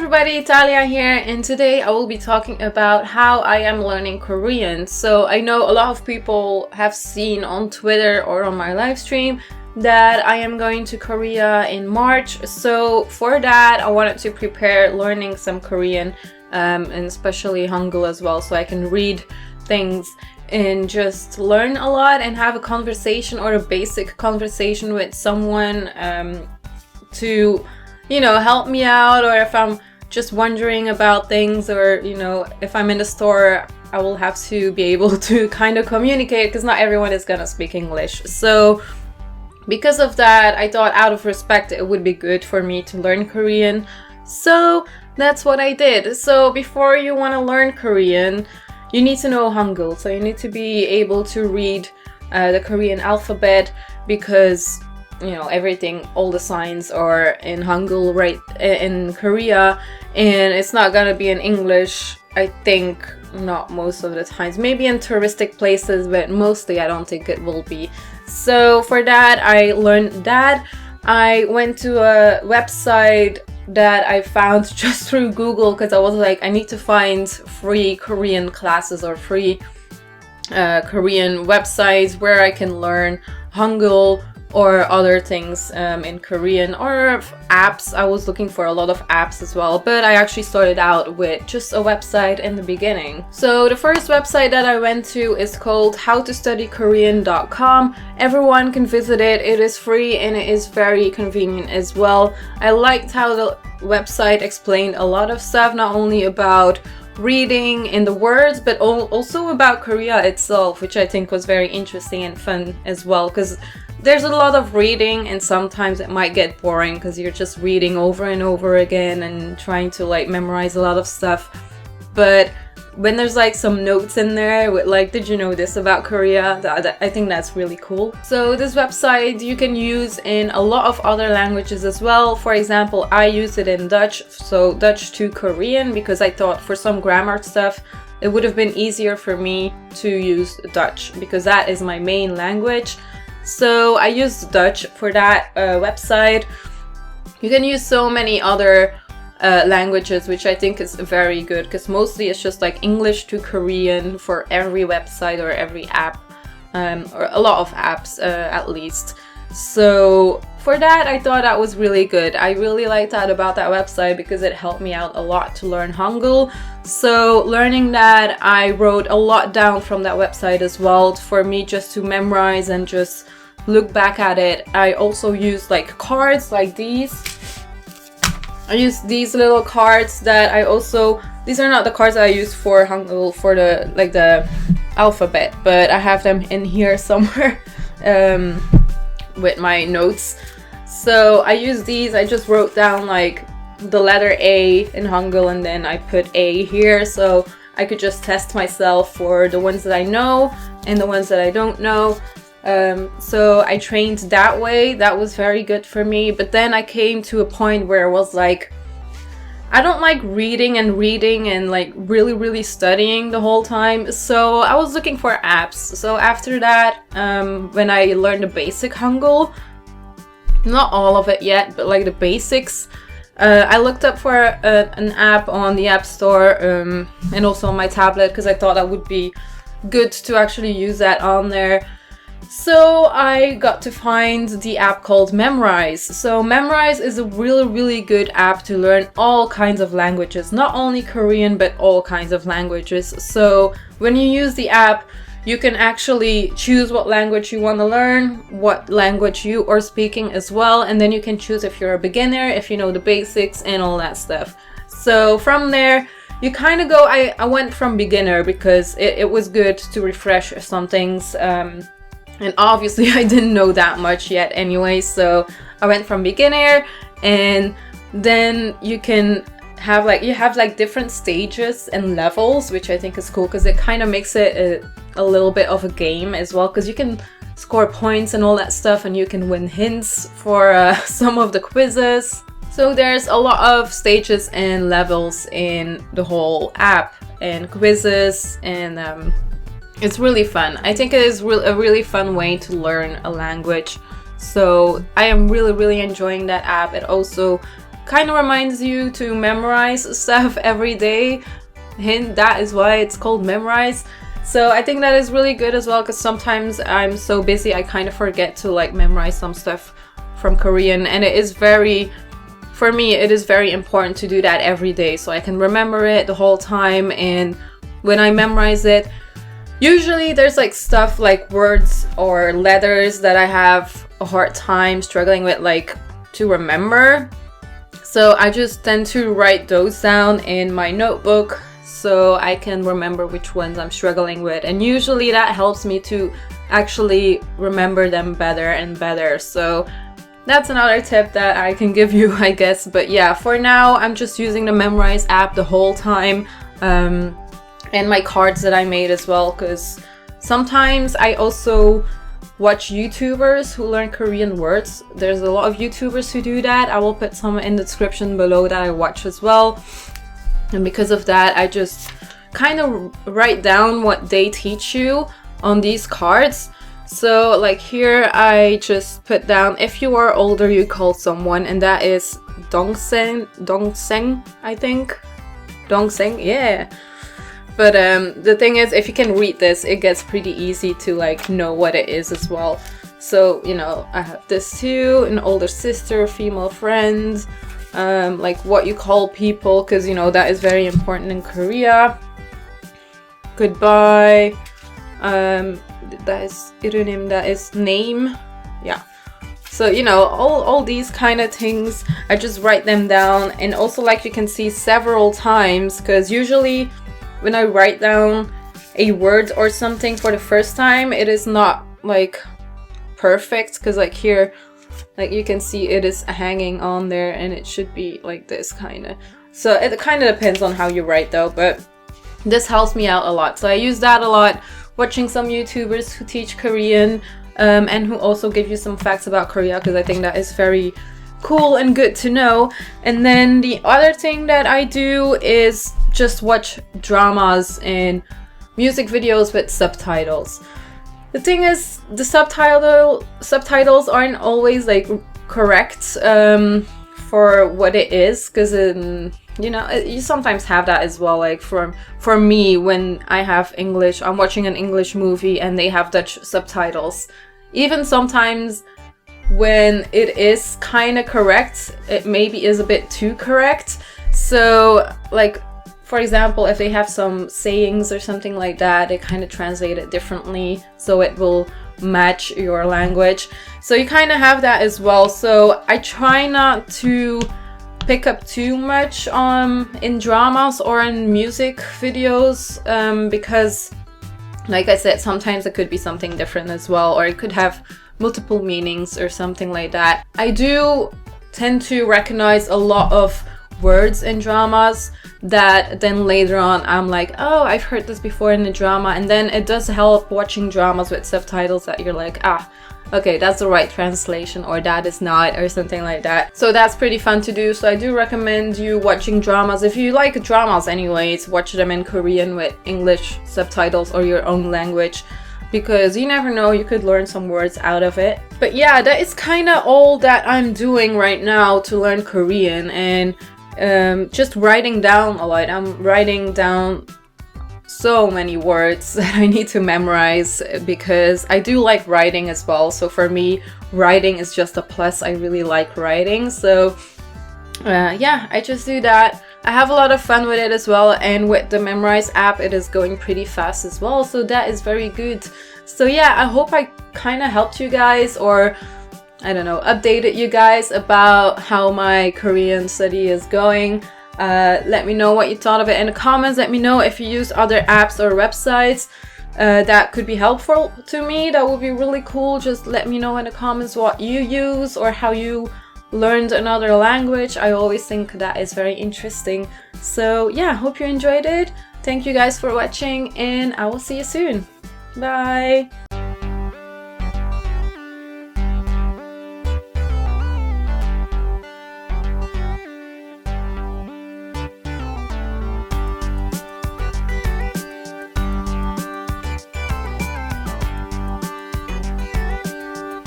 everybody, Thalia here, and today I will be talking about how I am learning Korean. So I know a lot of people have seen on Twitter or on my live stream that I am going to Korea in March. So for that, I wanted to prepare learning some Korean and especially Hangul as well, so I can read things and just learn a lot and have a conversation or a basic conversation with someone to help me out, or if I'm just wondering about things, or if I'm in the store, I will have to be able to kind of communicate because not everyone is gonna speak English. So because of that, I thought out of respect it would be good for me to learn Korean. So that's what I did. So before you want to learn Korean, you need to know Hangul. So you need to be able to read the Korean alphabet, because everything, all the signs are in Hangul right in Korea, and it's not gonna be in English, I think. Not most of the times, maybe in touristic places, but mostly I don't think it will be. So for that, I learned that. I went to a website that I found just through Google, because I was like, I need to find free Korean classes or free Korean websites where I can learn Hangul or other things in Korean, or apps. I was looking for a lot of apps as well, but I actually started out with just a website in the beginning. So the first website that I went to is called howtostudykorean.com. Everyone can visit it. It is free and it is very convenient as well. I liked how the website explained a lot of stuff, not only about reading in the words, but also about Korea itself, which I think was very interesting and fun as well, because there's a lot of reading and sometimes it might get boring because you're just reading over and over again and trying to memorize a lot of stuff. But when there's some notes in there with did you know this about Korea, I think that's really cool. So this website you can use in a lot of other languages as well. For example, I use it in Dutch, so Dutch to Korean, because I thought for some grammar stuff it would have been easier for me to use Dutch, because that is my main language. So I used Dutch for that website. You can use so many other languages, which I think is very good, because mostly it's just English to Korean for every website or every app, or a lot of apps at least. So for that, I thought that was really good. I really liked that about that website because it helped me out a lot to learn Hangul. So learning that, I wrote a lot down from that website as well for me just to memorize and just look back at it. I also used cards like these. I used these little cards that these are not the cards that I use for Hangul for the alphabet, but I have them in here somewhere with my notes. So I use these. I just wrote down the letter A in Hangul, and then I put A here so I could just test myself for the ones that I know and the ones that I don't know. So I trained that way. That was very good for me. But then I came to a point where I was I don't like reading and really studying the whole time. So I was looking for apps. So after that, when I learned the basic Hangul, not all of it yet, but the basics, I looked up for an app on the App Store and also on my tablet, because I thought that would be good to actually use that on there. So I got to find the app called Memrise. So Memrise is a really good app to learn all kinds of languages, not only Korean, but all kinds of languages. So when you use the app, you can actually choose what language you want to learn, what language you are speaking as well, and then you can choose if you're a beginner, if you know the basics and all that stuff. So from there, you kind of go, I went from beginner because it was good to refresh some things. And obviously I didn't know that much yet anyway, so I went from beginner, and then you can have different stages and levels, which I think is cool because it kind of makes it a little bit of a game as well, because you can score points and all that stuff, and you can win hints for some of the quizzes. So there's a lot of stages and levels in the whole app, and quizzes, and it's really fun. I think it is a really fun way to learn a language. So I am really enjoying that app. It also kind of reminds you to memorize stuff every day. Hint, that is why it's called Memrise. So I think that is really good as well, because sometimes I'm so busy I kind of forget to like memorize some stuff from Korean, and it is very, for me, it is very important to do that every day so I can remember it the whole time. And when I memorize it, usually there's like stuff like words or letters that I have a hard time struggling with like to remember. So I just tend to write those down in my notebook so I can remember which ones I'm struggling with. And usually that helps me to actually remember them better and better. So that's another tip that I can give you, I guess. But yeah, for now, I'm just using the Memrise app the whole time. And my cards that I made as well, because sometimes I also watch YouTubers who learn Korean words. There's a lot of YouTubers who do that. I will put some in the description below that I watch as well. And because of that, I just kind of write down what they teach you on these cards. So like here, I just put down, if you are older, you call someone, and that is dongseng, I think. Dongseng, yeah. But the thing is, if you can read this, it gets pretty easy to like know what it is as well. So, you know, I have this too, an older sister, female friend, like what you call people, because, you know, that is very important in Korea. Goodbye. That is irunim, that is name. Yeah. So, you know, all these kind of things, I just write them down. And also, like you can see, several times, because usually when I write down a word or something for the first time, it is not like perfect, because like here, like you can see, it is hanging on there and it should be like this kind of. So it kind of depends on how you write though, but this helps me out a lot. So I use that a lot, watching some YouTubers who teach Korean and who also give you some facts about Korea, because I think that is very cool and good to know. And then the other thing that I do is just watch dramas and music videos with subtitles. The thing is, the subtitles aren't always like correct for what it is, because you know, you sometimes have that as well. Like for me, when I have English, I'm watching an English movie and they have Dutch subtitles. Even sometimes when it is kind of correct, it maybe is a bit too correct. So like, for example, if they have some sayings or something like that, they kind of translate it differently so it will match your language. So you kind of have that as well. So I try not to pick up too much in dramas or in music videos, because like I said, sometimes it could be something different as well, or it could have multiple meanings or something like that. I do tend to recognize a lot of words in dramas that then later on I'm like, oh, I've heard this before in the drama. And then it does help watching dramas with subtitles that you're like, ah, okay, that's the right translation, or that is not, or something like that. So that's pretty fun to do. So I do recommend you watching dramas. If you like dramas anyways, watch them in Korean with English subtitles or your own language, because you never know, you could learn some words out of it. But yeah, that is kind of all that I'm doing right now to learn Korean, and just writing down a lot. I'm writing down so many words that I need to memorize, because I do like writing as well. So for me, writing is just a plus. I really like writing. So yeah, I just do that. I have a lot of fun with it as well, and with the Memrise app, it is going pretty fast as well, so that is very good. So yeah, I hope I kind of helped you guys, or I don't know, updated you guys about how my Korean study is going. Let me know what you thought of it in the comments. Let me know if you use other apps or websites that could be helpful to me. That would be really cool. Just let me know in the comments what you use or how you learned another language. I always think that is very interesting. So yeah, hope you enjoyed it. Thank you guys for watching, and I will see you soon. Bye!